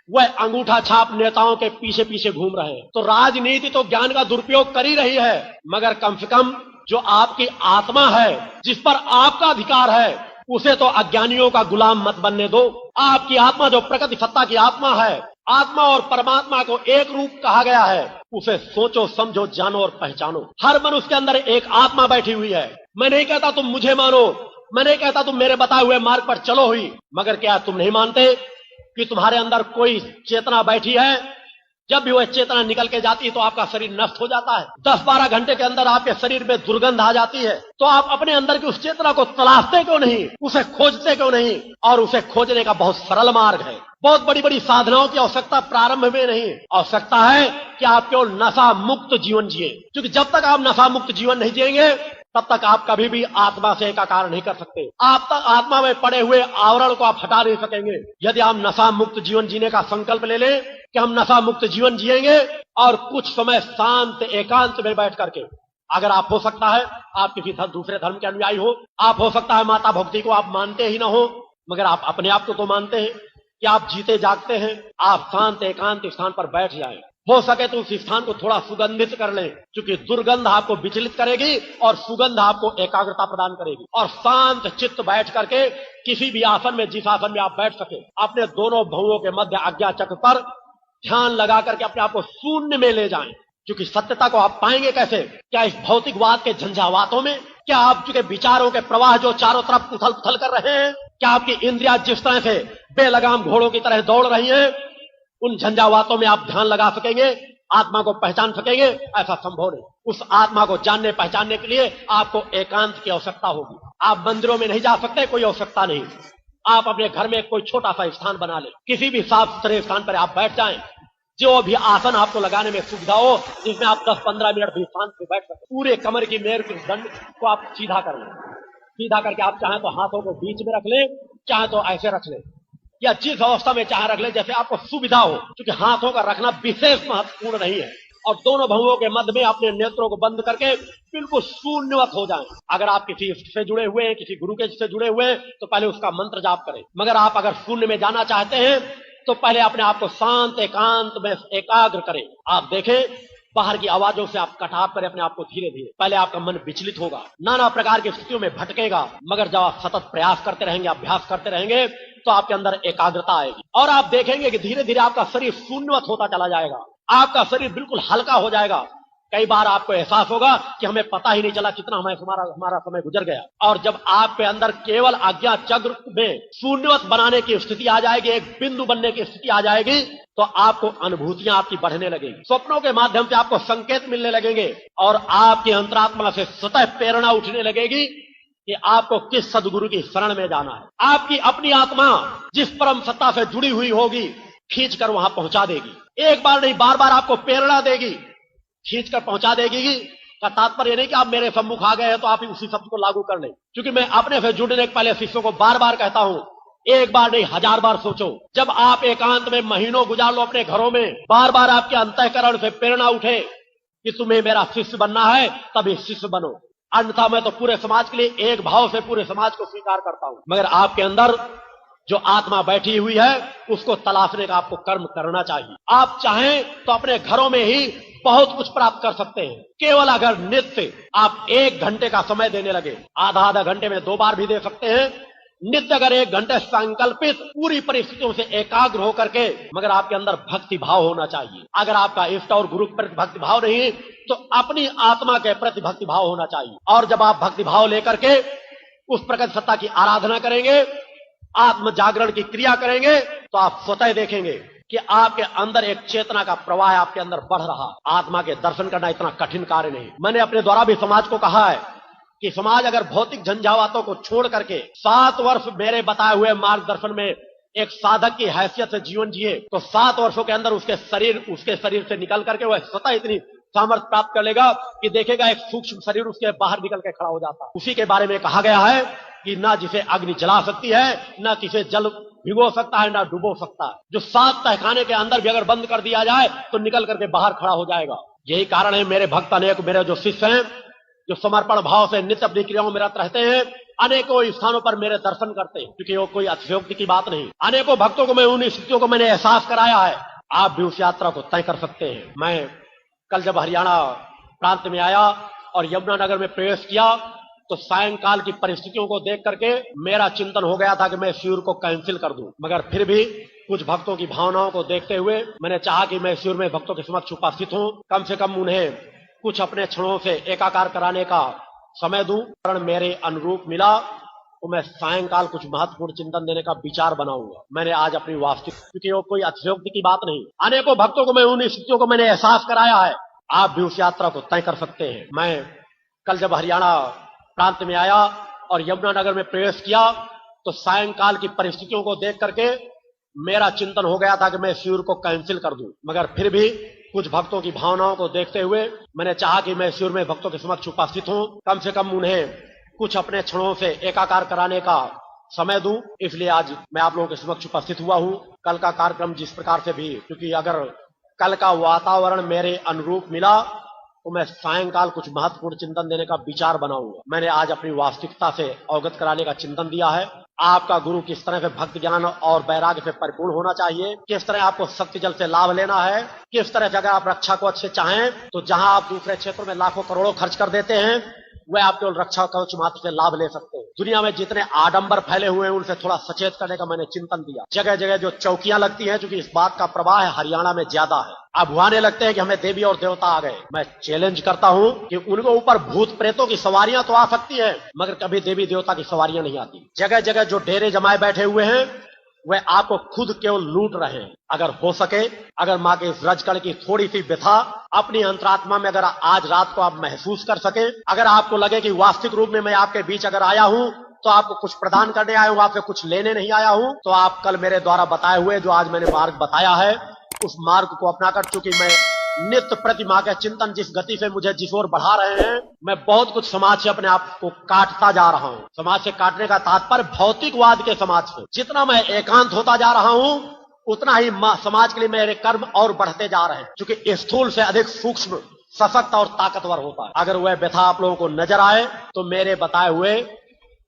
वह अंगूठा छाप नेताओं के पीछे पीछे घूम रहे हैं। तो राजनीति तो ज्ञान का दुरुपयोग कर ही रही है, मगर कम से कम जो आपकी आत्मा है, जिस पर आपका अधिकार है, उसे तो अज्ञानियों का गुलाम मत बनने दो। आपकी आत्मा जो प्रकृति सत्ता की आत्मा है, आत्मा और परमात्मा को एक रूप कहा गया है, उसे सोचो, समझो, जानो और पहचानो। हर मनुष्य के अंदर एक आत्मा बैठी हुई है। मैं नहीं कहता तुम मुझे मानो, मैं नहीं कहता तुम मेरे बताए हुए मार्ग पर चलो ही, मगर क्या तुम नहीं मानते कि तुम्हारे अंदर कोई चेतना बैठी है जब भी वह चेतना निकल के जाती है तो आपका शरीर नष्ट हो जाता है। 10-12 घंटे के अंदर आपके शरीर में दुर्गंध आ जाती है, तो आप अपने अंदर की उस चेतना को तलाशते क्यों नहीं, उसे खोजते क्यों नहीं? और उसे खोजने का बहुत सरल मार्ग है। बहुत बड़ी बड़ी साधनाओं की आवश्यकता प्रारंभ में नहीं, आवश्यकता है कि आप केवल नशा मुक्त जीवन जिए। क्योंकि जब तक आप नशा मुक्त जीवन नहीं जिएंगे तब तक आप कभी भी आत्मा से एकाकार नहीं कर सकते। आप तक आत्मा में पड़े हुए आवरण को आप हटा नहीं सकेंगे। यदि आप नशा मुक्त जीवन जीने का संकल्प ले लें कि हम नशा मुक्त जीवन जिएंगे और कुछ समय शांत एकांत में बैठ करके, अगर आप हो सकता है आप किसी दूसरे धर्म के अनुयायी हो सकता है माता भक्ति को आप मानते ही ना हो, मगर आप अपने आप को तो मानते हैं कि आप जीते जागते हैं, आप शांत एकांत स्थान पर बैठ जाएं। हो सके तो उस स्थान को थोड़ा सुगंधित कर लें, क्योंकि दुर्गंध आपको विचलित करेगी और सुगंध आपको एकाग्रता प्रदान करेगी। और शांत चित्त बैठ करके किसी भी आसन में, जिस आसन में आप बैठ सके, अपने दोनों भुवों के मध्य आज्ञा चक्र पर ध्यान लगा करके अपने आप को शून्य में ले जाएं। क्योंकि सत्यता को आप पाएंगे कैसे? क्या इस भौतिकवाद के झंझावातों में? क्या आपके विचारों के प्रवाह जो चारों तरफ उथल पुथल कर रहे हैं? क्या आपकी इंद्रियां जिस तरह से बेलगाम घोड़ों की तरह दौड़ रही हैं, उन झंझावातों में आप ध्यान लगा सकेंगे, आत्मा को पहचान सकेंगे? ऐसा संभव नहीं। उस आत्मा को जानने पहचानने के लिए आपको एकांत की आवश्यकता होगी। आप मंदिरों में नहीं जा सकते, कोई आवश्यकता नहीं। आप अपने घर में कोई छोटा सा स्थान बना लें, किसी भी साफ सुथरे स्थान पर आप बैठ जाएं, जो भी आसन आपको लगाने में सुविधा हो, जिसमें आप 10-15 मिनट भी शांत से बैठ सकते। पूरे कमर की मेर के दंड को आप सीधा कर लें। सीधा करके आप चाहें तो हाथों को बीच में रख लें, चाहे तो ऐसे रख लें, या जिस अवस्था में चाहे रख लें जैसे आपको सुविधा हो। क्योंकि हाथों का रखना विशेष महत्वपूर्ण नहीं है। और दोनों भुवों के मध्य में अपने नेत्रों को बंद करके बिल्कुल शून्यवत हो जाएं। अगर आप किसी इष्ट से जुड़े हुए हैं, किसी गुरु के से जुड़े हुए हैं, तो पहले उसका मंत्र जाप करें। मगर आप अगर शून्य में जाना चाहते हैं तो पहले अपने आप को शांत एकांत में एकाग्र करें। आप देखें, बाहर की आवाजों से आप कटाव करें अपने आप को धीरे धीरे। पहले आपका मन विचलित होगा, नाना प्रकार की स्थितियों में भटकेगा, मगर जब आप सतत प्रयास करते रहेंगे, अभ्यास करते रहेंगे, तो आपके अंदर एकाग्रता आएगी और आप देखेंगे कि धीरे धीरे आपका शरीर शून्यवत होता चला जाएगा। आपका शरीर बिल्कुल हल्का हो जाएगा। कई बार आपको एहसास होगा कि हमें पता ही नहीं चला कितना हमारा समय गुजर गया। और जब आपके अंदर केवल आज्ञा चक्र में शून्यवत बनाने की स्थिति आ जाएगी, एक बिंदु बनने की स्थिति आ जाएगी, तो आपको अनुभूतियां आपकी बढ़ने लगेंगी। स्वप्नों के माध्यम से आपको संकेत मिलने लगेंगे और आपकी अंतरात्मा से स्वतः प्रेरणा उठने लगेगी कि आपको किस सदगुरु की शरण में जाना है। आपकी अपनी आत्मा जिस परम सत्ता से जुड़ी हुई होगी, खींच कर वहां पहुंचा देगी। एक बार नहीं, बार बार आपको प्रेरणा देगी, खींच कर पहुंचा देगी। का तात्पर्य नहीं कि आप मेरे सम्मुख आ गए हैं तो आप उसी शब्द को लागू कर लें। क्योंकि मैं अपने से जुड़ने के पहले शिष्यों को बार बार कहता हूं, एक बार नहीं 1000 बार सोचो। जब आप एकांत में महीनों गुजार लो अपने घरों में, बार बार आपके अंतःकरण से प्रेरणा उठे कि तुम्हें मेरा शिष्य बनना है, तभी शिष्य बनो। अन्यथा मैं तो पूरे समाज के लिए एक भाव से पूरे समाज को स्वीकार करता हूं। मगर आपके अंदर जो आत्मा बैठी हुई है, उसको तलाशने का आपको कर्म करना चाहिए। आप चाहें तो अपने घरों में ही बहुत कुछ प्राप्त कर सकते हैं। केवल अगर नित्य आप 1 घंटे का समय देने लगे, आधा घंटे में 2 बार भी दे सकते हैं। नित्य अगर 1 घंटे संकल्पित पूरी परिस्थितियों से एकाग्र होकर के, मगर आपके अंदर भक्ति भाव होना चाहिए। अगर आपका इष्ट और गुरु के प्रति भक्ति भाव नहीं तो अपनी आत्मा के प्रति भक्ति भाव होना चाहिए। और जब आप भक्ति भाव लेकर के उस प्रकट सत्ता की आराधना करेंगे, आत्म जागरण की क्रिया करेंगे, तो आप स्वतः देखेंगे कि आपके अंदर एक चेतना का प्रवाह आपके अंदर बढ़ रहा है। आत्मा के दर्शन करना इतना कठिन कार्य नहीं। मैंने अपने द्वारा भी समाज को कहा है कि समाज अगर भौतिक झंझावातों को छोड़ करके 7 वर्ष मेरे बताए हुए मार्गदर्शन में एक साधक की हैसियत से जीवन जिए, तो 7 वर्षों के अंदर उसके शरीर से निकल करके वह स्वतः इतनी सामर्थ्य प्राप्त कर लेगा कि देखेगा एक सूक्ष्म शरीर उसके बाहर निकल के खड़ा हो जाता है। उसी के बारे में कहा गया है कि ना जिसे अग्नि जला सकती है, ना किसे जल भिगो सकता है, ना डुबो सकता है। जो 7 तहखाने के अंदर भी अगर बंद कर दिया जाए तो निकल करके बाहर खड़ा हो जाएगा। यही कारण है मेरे भक्त अनेक, मेरे जो शिष्य हैं, जो समर्पण भाव से नित्य अपनी क्रियाओं में रत रहते हैं, अनेकों स्थानों पर मेरे दर्शन करते हैं। क्योंकि वो कोई अतिशयोक्ति की बात नहीं। अनेकों भक्तों को मैं उन स्थितियों को मैंने एहसास कराया है। आप भी उस यात्रा को तय कर सकते हैं। मैं कल जब हरियाणा प्रांत में आया और यमुनानगर में प्रवेश किया, तो सायंकाल की परिस्थितियों को देख करके मेरा चिंतन हो गया था कि मैं शिविर को कैंसिल कर दूं। मगर फिर भी कुछ भक्तों की भावनाओं को देखते हुए मैंने चाहा कि मैं शिविर में भक्तों के समक्ष उपस्थित हूं, कम से कम उन्हें कुछ अपने क्षणों से एकाकार कराने का समय दूं। कारण मेरे अनुरूप मिला, तो मैं सायंकाल कुछ महत्वपूर्ण चिंतन देने का विचार बनाऊंगा। मैंने आज अपनी वास्तविक, क्योंकि वो कोई अतिशयोक्ति की बात नहीं, अनेकों भक्तों को मैं उन स्थितियों को मैंने एहसास कराया है। आप भी उस यात्रा को तय कर सकते हैं। मैं कल जब हरियाणा प्रांत में आया और यमुनानगर में प्रवेश किया तो सायंकाल की परिस्थितियों को देख करके मेरा चिंतन हो गया था कि मैं शिविर को कैंसिल कर दूं, मगर फिर भी कुछ भक्तों की भावनाओं को देखते हुए मैंने चाहा कि मैं शिविर में भक्तों के समक्ष उपस्थित हूं, कम से कम उन्हें कुछ अपने क्षणों से एकाकार कराने का समय दूं। इसलिए आज मैं आप लोगों के समक्ष उपस्थित हुआ हूं। कल का कार्यक्रम जिस प्रकार से भी, क्योंकि अगर कल का वातावरण मेरे अनुरूप मिला तो मैं सायंकाल कुछ महत्वपूर्ण चिंतन देने का विचार बनाऊंगा। मैंने आज अपनी वास्तविकता से अवगत कराने का चिंतन दिया है। आपका गुरु किस तरह से भक्त ज्ञान और वैराग्य से परिपूर्ण होना चाहिए, किस तरह आपको शक्ति जल से लाभ लेना है, किस तरह से अगर आप रक्षा को अच्छे चाहें तो जहां आप दूसरे क्षेत्रों में लाखों करोड़ों खर्च कर देते हैं वह आप केवल रक्षा कवच मात्र से लाभ ले सकते हैं। दुनिया में जितने आडंबर फैले हुए हैं उनसे थोड़ा सचेत करने का मैंने चिंतन दिया। जगह जगह जो चौकियां लगती हैं, क्योंकि इस बात का प्रवाह है हरियाणा में ज्यादा है, अब हुआने लगते हैं कि हमें देवी और देवता आ गए। मैं चैलेंज करता हूं कि उनके ऊपर भूत प्रेतों की सवारियां तो आ सकती है, मगर कभी देवी देवता की सवारियां नहीं आती। जगह जगह जो डेरे जमाए बैठे हुए हैं वह आपको खुद केवल लूट रहे हैं। अगर हो सके, अगर माँ के इस रजकण की थोड़ी सी व्यथा अपनी अंतरात्मा में अगर आज रात को आप महसूस कर सके, अगर आपको लगे कि वास्तविक रूप में मैं आपके बीच अगर आया हूं तो आपको कुछ प्रदान करने आया हूं, आपसे कुछ लेने नहीं आया हूं, तो आप कल मेरे द्वारा बताए हुए जो आज मैंने मार्ग बताया है उस मार्ग को अपना कर, चूंकि मैं नित्य प्रति माँ के चिंतन जिस गति से मुझे जिस ओर बढ़ा रहे हैं, मैं बहुत कुछ समाज से अपने आप को काटता जा रहा हूं। समाज से काटने का तात्पर्य भौतिकवाद के समाज से। जितना मैं एकांत होता जा रहा हूं उतना ही समाज के लिए मेरे कर्म और बढ़ते जा रहे हैं, क्योंकि स्थूल से अधिक सूक्ष्म, सशक्त और ताकतवर होता है। अगर वह व्यथा आप लोगों को नजर आए तो मेरे बताए हुए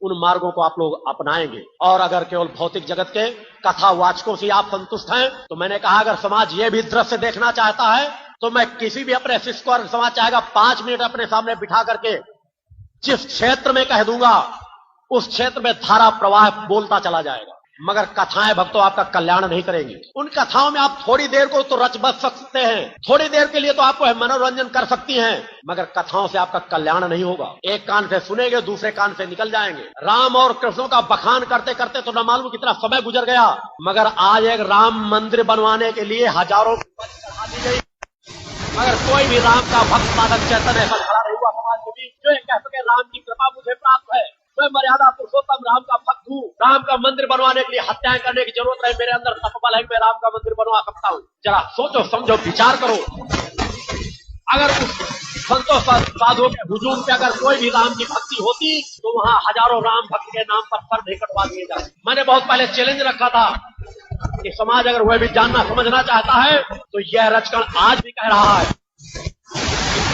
उन मार्गों को आप लोग अपनाएंगे। और अगर केवल भौतिक जगत के कथा वाचकों से आप संतुष्ट हैं तो मैंने कहा अगर समाज ये भी दृश्य देखना चाहता है तो मैं किसी भी अपने शिष्य को, अगर समाज चाहेगा 5 मिनट अपने सामने बिठा करके जिस क्षेत्र में कह दूंगा उस क्षेत्र में धारा प्रवाह बोलता चला जाएगा। मगर कथाएं भक्तों आपका कल्याण नहीं करेंगी। उन कथाओं में आप थोड़ी देर को तो रच बच सकते हैं, थोड़ी देर के लिए तो आपको मनोरंजन कर सकती हैं, मगर कथाओं से आपका कल्याण नहीं होगा। एक कान से सुनेंगे, दूसरे कान से निकल जाएंगे। राम और कृष्णों का बखान करते करते तो न मालूम कितना समय गुजर गया, मगर आज एक राम मंदिर बनवाने के लिए हजारों चढ़ा दी गई, मगर कोई भी राम का भक्त साधक चैतन्य ऐसा खड़ा नहीं हुआ समाज के बीच जो कह सके राम की कृपा मुझे प्राप्त है, मैं मर्यादा पुरुषोत्तम राम का भक्त हूँ। राम का मंदिर बनवाने के लिए हत्याएं करने की जरूरत है, मेरे अंदर तपबल है, मैं राम का मंदिर बनवा सकता हूँ। जरा सोचो समझो विचार करो। अगर उस संतों साधुओं के हुजूम पे अगर कोई भी राम की भक्ति होती तो वहाँ हजारों राम भक्त के नाम पर सर नहीं कटवा दिए जाते। मैंने बहुत पहले चैलेंज रखा था कि समाज अगर वह भी जानना समझना चाहता है तो यह रचकण आज भी कह रहा है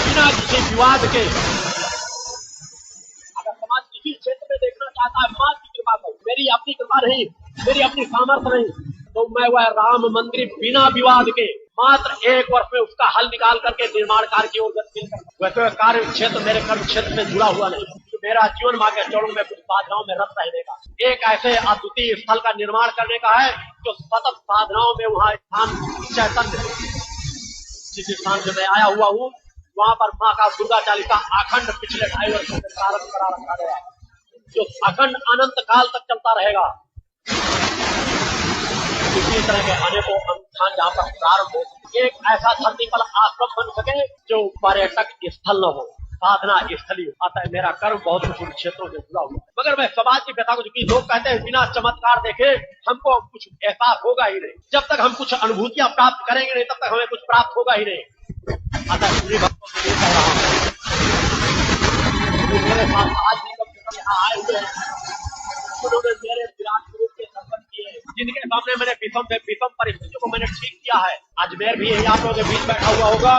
बिना किसी विवाद के, अगर समाज किसी क्षेत्र में देखना चाहता है माँ की कृपा को, मेरी अपनी कृपा नहीं, मेरी अपनी सामर्थ्य नहीं, तो मैं वह राम मंदिर बिना विवाद के मात्र 1 वर्ष में उसका हल निकाल करके निर्माण कार्य की ओर गति करता। वैसे कार्य क्षेत्र मेरे कर्म क्षेत्र में जुड़ा हुआ नहीं, मेरा जीवन माँ के चरणों में कुछ साधनाओं में रत रहने का, एक ऐसे अद्वितीय स्थल का निर्माण करने का है जो सतत साधनाओं में वहाँ स्थान चैतन्य, जिस स्थान से मैं आया हुआ हूँ वहाँ पर माँ का दुर्गा चालीसा अखंड पिछले 2.5 वर्षों से प्रारंभ करा रखा गया, जो अखंड अनंत काल तक चलता रहेगा। इसी तरह के अनेकों अनुष्ठान जहाँ पर प्रारंभ हो, एक ऐसा धरती पर आश्रम बन सके जो पर्यटक स्थल न हो, साधना स्थली हो। अतः मेरा कर्म बहुत कुछ उन क्षेत्रों से जुड़ा हुआ, मगर मैं समाज की व्यथा को, जो लोग कहते हैं बिना चमत्कार देखे हमको कुछ एहसास होगा ही नहीं, जब तक हम कुछ अनुभूतियां प्राप्त करेंगे नहीं तब तक हमें कुछ प्राप्त होगा ही नहीं। अतः पूरी भक्तों के लिए कह रहा हूं, मेरे साथ आज भी कम से कम यहाँ आए हुए हैं, उन्होंने मेरे विराट रूप के दर्शन किए, जिनके सामने मैंने विषम परिस्थितियों को मैंने ठीक किया है। अजमेर भी यही आप लोगों के बीच बैठा हुआ होगा,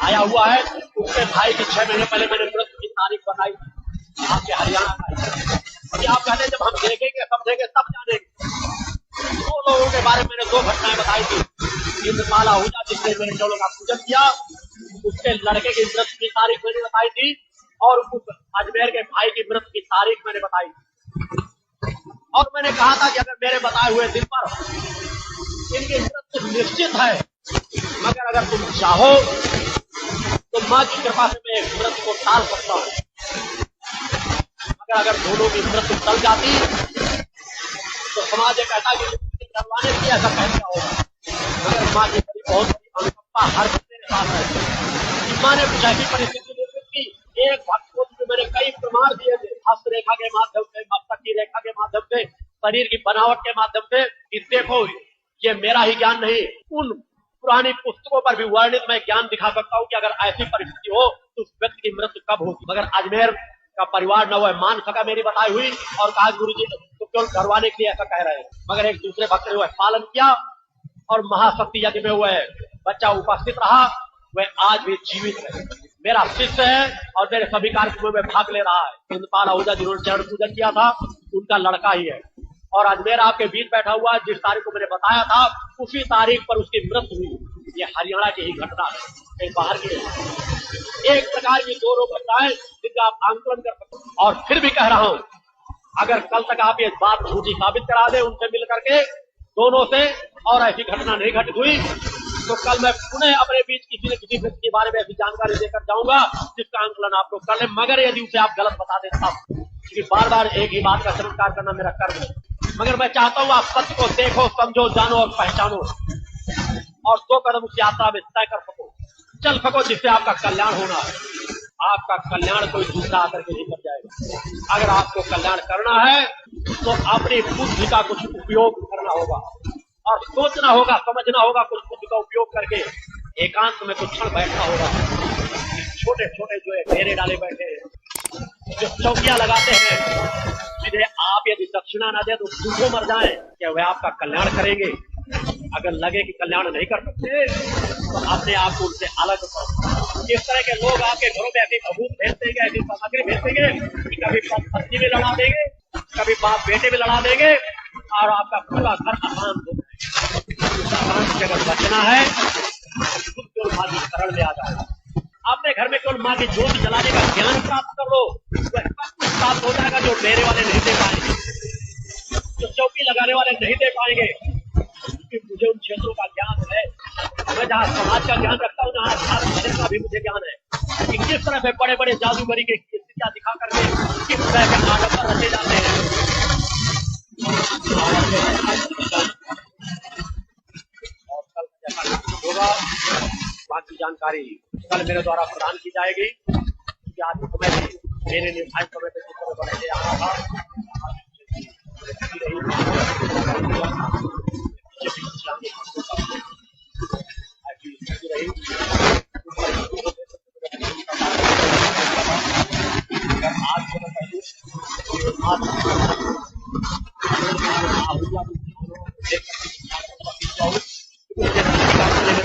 आया हुआ है। उसके भाई की 6 महीने पहले मैंने मृत्यु की तारीख बताई आपके हरियाणा का। आप कहते जब हम देखेंगे समझेंगे तब जानेंगे। 2 लोगों के बारे में मैंने 2 घटनाएं बताई थी। इंद्रपाल आहूजा जिसने मेरे चौलों का पूजन किया, उसके लड़के की मृत्यु की तारीख मैंने बताई थी, और उस अजमेर के भाई की मृत्यु की तारीख मैंने बताई थी। और मैंने कहा था कि अगर मेरे बताए हुए दिन पर इनकी मृत्यु निश्चित है, मगर अगर तुम चाहो तो माँ की कृपा से मैं एक मृत्यु को टाल सकता हूँ। अगर दोनों की मृत्यु टल जाती तो समाज ये कहता कि करवाने के लिए ऐसा कहना होगा। मगर माँ की बहुत अनुकंपा हर मेरे साथ है। माँ ने कुछ ऐसी परिस्थिति निर्मित की, एक भक्त को मैंने कई प्रमाण दिए थे, हस्तरेखा के माध्यम से, मस्तक की रेखा के माध्यम से, शरीर की बनावट के माध्यम से, कि देखो ये मेरा ही ज्ञान नहीं, उन पुरानी पुस्तकों पर भी वर्णित मैं ज्ञान दिखा सकता हूँ कि अगर ऐसी परिस्थिति हो तो उस व्यक्ति की मृत्यु कब होगी। मगर अजमेर का परिवार न वह मान सका मेरी बताई हुई, और कहा गुरु जी तो केवल करवाने के लिए ऐसा कह रहे हैं। मगर एक दूसरे भक्त ने वह पालन किया और महाशक्ति यज्ञ में वह बच्चा उपस्थित रहा, वह आज भी जीवित है, मेरा शिष्य है और मेरे सभी कार्यक्रमों में भाग ले रहा है। इंद्रपाल आहूजा जिन्होंने चरण पूजन किया था उनका लड़का ही है, और अजमेर आपके बीच बैठा हुआ जिस तारीख को मैंने बताया था उसी तारीख पर उसकी मृत्यु हुई। ये हरियाणा की ही घटना है, कहीं बाहर की नहीं। एक प्रकार की दो घटनाएं जिनका आप आंकलन कर सकते हैं। और फिर भी कह रहा हूं, अगर कल तक आप ये बात झूठी साबित करा दे उनसे मिल करके दोनों से, और ऐसी घटना नहीं घटित हुई, तो कल मैं पुनः अपने बीच किसी न किसी व्यक्ति के बारे में ऐसी जानकारी देकर जाऊंगा जिसका आंकलन आप लोग कर ले। मगर यदि उसे आप गलत बता देता हूं, क्योंकि बार बार एक ही बात का चमत्कार करना मेरा कर्म है। मगर मैं चाहता हूं आप सत्य को देखो, समझो, जानो और पहचानो, और 2 कदम उस यात्रा में तय कर सको, चल सको, जिससे आपका कल्याण होना है। आपका कल्याण कोई दूसरा आकर के नहीं कर जाएगा। अगर आपको कल्याण करना है तो अपनी बुद्धि का कुछ उपयोग करना होगा और सोचना होगा, समझना होगा, कुछ बुद्धि का उपयोग करके एकांत में कुछ क्षण बैठना होगा। छोटे छोटे जो है डेरे डाले बैठे हैं, जो चौकियां लगाते हैं, जिन्हें आप यदि दक्षिणा न दे तो भूखों मर जाएं, क्या वह आपका कल्याण करेंगे? अगर लगे कि कल्याण नहीं कर सकते तो अपने आप को उनसे अलग करो। इस तरह के लोग आपके घरों में ऐसी भभूत भेज देंगे, ऐसी सामग्री भेज देंगे कि कभी पत्नी में लड़ा देंगे, कभी बाप बेटे में लड़ा देंगे, और आपका पूरा घर अशांत हो जाएगा। अशांत से अगर बचना है खुद केवल माँ की शरण में आ जाओ। अपने घर में केवल माँ की ज्योति जलाने का ज्ञान प्राप्त कर लो, वह सब कुछ प्राप्त हो जाएगा जो डेरे वाले नहीं दे पाएंगे, जो चौकी लगाने वाले नहीं दे पाएंगे। क्योंकि मुझे उन क्षेत्रों का ज्ञान है, मैं जहाँ समाज का ज्ञान रखता हूँ, जहाँ धर्म का भी मुझे ज्ञान है कि किस तरह से बड़े बड़े जादूगरी की स्थितियां दिखा करके किस तरह के आडंबर रचे जाते हैं। और कल जैसा होगा बाकी जानकारी कल मेरे द्वारा प्रदान की जाएगी, क्योंकि आज समय भी मेरे निर्धारित समय पे जिस तरह बनाए आना था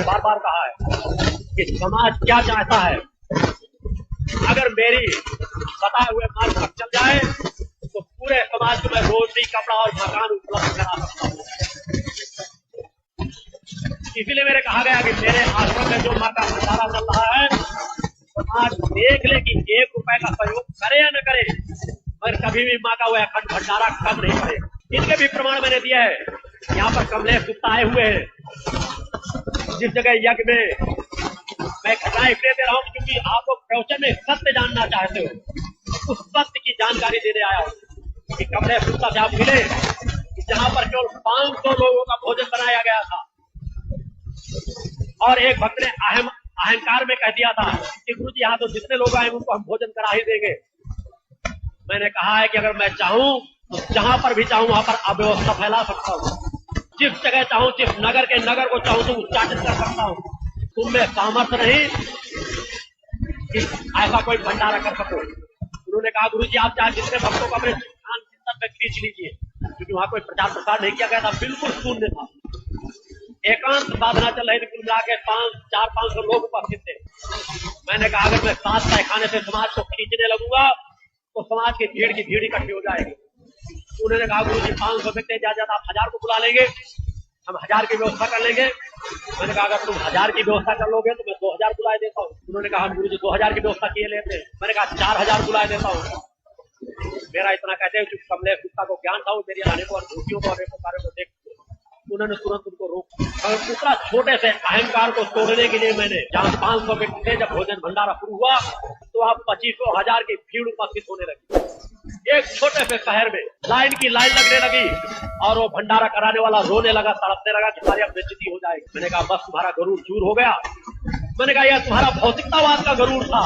बार बार कहा है कि समाज क्या चाहता है। अगर मेरी बताए हुए मार्ग पर चल जाए तो पूरे समाज को मैं रोटी, कपड़ा और मकान उपलब्ध करा सकता हूँ। इसीलिए मेरे कहा गया कि मेरे आश्रम में जो माँ का भंडारा चल रहा है, समाज देख ले कि 1 रुपए का सहयोग करे या न करे, मगर कभी भी माँ का वह अखंड भंडारा कम नहीं करेगा। इनके भी प्रमाण मैंने दिया है। यहाँ पर कमलेश गुप्ता आए हुए हैं, जिस जगह यज्ञ में मैं घटनाएं इसलिए दे रहा हूँ क्योंकि आप लोग प्रवचन में सत्य जानना चाहते हो, उस सत्य की जानकारी देने आया हूँ कि कमलेश गुप्ता से आप मिले, जहाँ पर केवल 500 लोगों का भोजन बनाया गया था, और एक भक्त ने अहंकार में कह दिया था कि गुरु जी यहाँ तो जितने लोग आए उनको हम भोजन करा ही देंगे। मैंने कहा है कि अगर मैं चाहूँ तो जहां पर भी चाहूँ वहां पर अव्यवस्था फैला सकता हूँ, जिस जगह चाहूँ, जिस नगर के नगर को चाहूँ तो उच्चाटित कर सकता हूँ। तुम में सामर्थ्य नहीं कि ऐसा कोई भंडारा कर सको। उन्होंने कहा गुरु जी आप चाहे जितने भक्तों को अपने चिंतन में खींच लीजिए, क्योंकि वहां कोई प्रचार प्रसार नहीं किया गया था, बिल्कुल शून्य था, एकांत साधना चल रही थी। कुल मिला के 400-500 लोग उपस्थित थे। मैंने कहा अगर मैं 7 तहखाने से समाज को खींचने लगूंगा तो समाज की भीड़ इकट्ठी हो जाएगी। उन्होंने कहा गुरु जी 500 व्यक्ति ज्यादा आप 1000 को बुला लेंगे, हम 1000 की व्यवस्था कर लेंगे। मैंने कहा अगर तुम 1000 की व्यवस्था कर लोगे तो मैं 2000 बुलाए देता हूँ। उन्होंने कहा गुरु जी 2000 की व्यवस्था किए लेते हैं। मैंने कहा 4000 बुलाए देता हूँ। मेरा इतना कहते हैं कमलेश गुप्ता को ज्ञान था, मेरी अनेकों अनुभूतियों को, अनेकों कार्यों को देख उन्होंने तुरंत उनको रोका। और उतना छोटे से अहंकार को तोड़ने के लिए मैंने, जहां 500 व्यक्ति थे, जब भोजन भंडारा शुरू हुआ तो वहां 25,000 की भीड़ उपस्थित होने लगी। एक छोटे से शहर में लाइन की लाइन लगने लगी और वो भंडारा कराने वाला रोने लगा, तड़पने लगा कि हमारी अब बेइज्जती हो जाएगी। मैंने कहा बस तुम्हारा गरूर चूर हो गया। मैंने कहा यह तुम्हारा भौतिकतावाद का गरूर था।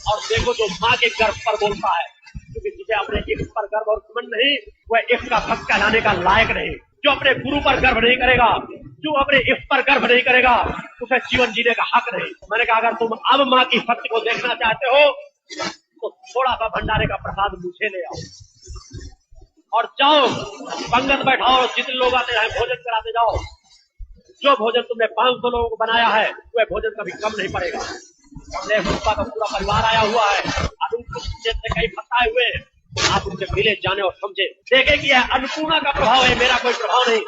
और देखो जो माँ के गर्भ पर बोलता है, क्योंकि जिसे अपने इफ्क पर गर्व और घमंड नहीं, वह इफ्क का भक्त कहलाने का लायक नहीं। जो अपने गुरु पर गर्व नहीं करेगा, जो अपने इफ्क पर गर्व नहीं करेगा, उसे जीवन जीने का हक नहीं। मैंने कहा अगर तुम अब माँ की भक्ति को देखना चाहते हो तो थोड़ा सा भंडारे का प्रसाद मुझे ले आओ और जाओ पंगत बैठाओ, जितने लोग आते हैं भोजन कराते जाओ। जो भोजन तुमने 500 लोगों को बनाया है वह भोजन कभी कम नहीं पड़ेगा। हमने रूपा का पूरा परिवार आया हुआ है, कई फंसाए हुए हैं, आप उनसे मिले, जाने और समझे, देखे कि यह अन्नपूर्णा का प्रभाव है, मेरा कोई प्रभाव नहीं।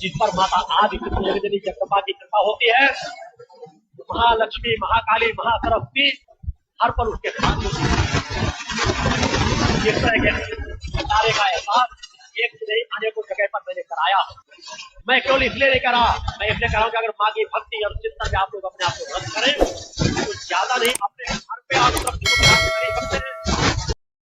जिस पर माता आदि जगदम्बा जगदम्बा की कृपा होती है, महालक्ष्मी, महाकाली, महासरस्वती हर पल उसके साथ होती है। इस तरह के भंडारे का एहसास एक से नहीं अनेकों जगह पर मैंने कराया। मैं केवल इसलिए नहीं करा, मैं इसलिए करा कि अगर माँ की भक्ति और चिंतन में आप लोग अपने आप को रद्द करें तो ज्यादा नहीं, अपने घर पे आप सब करें।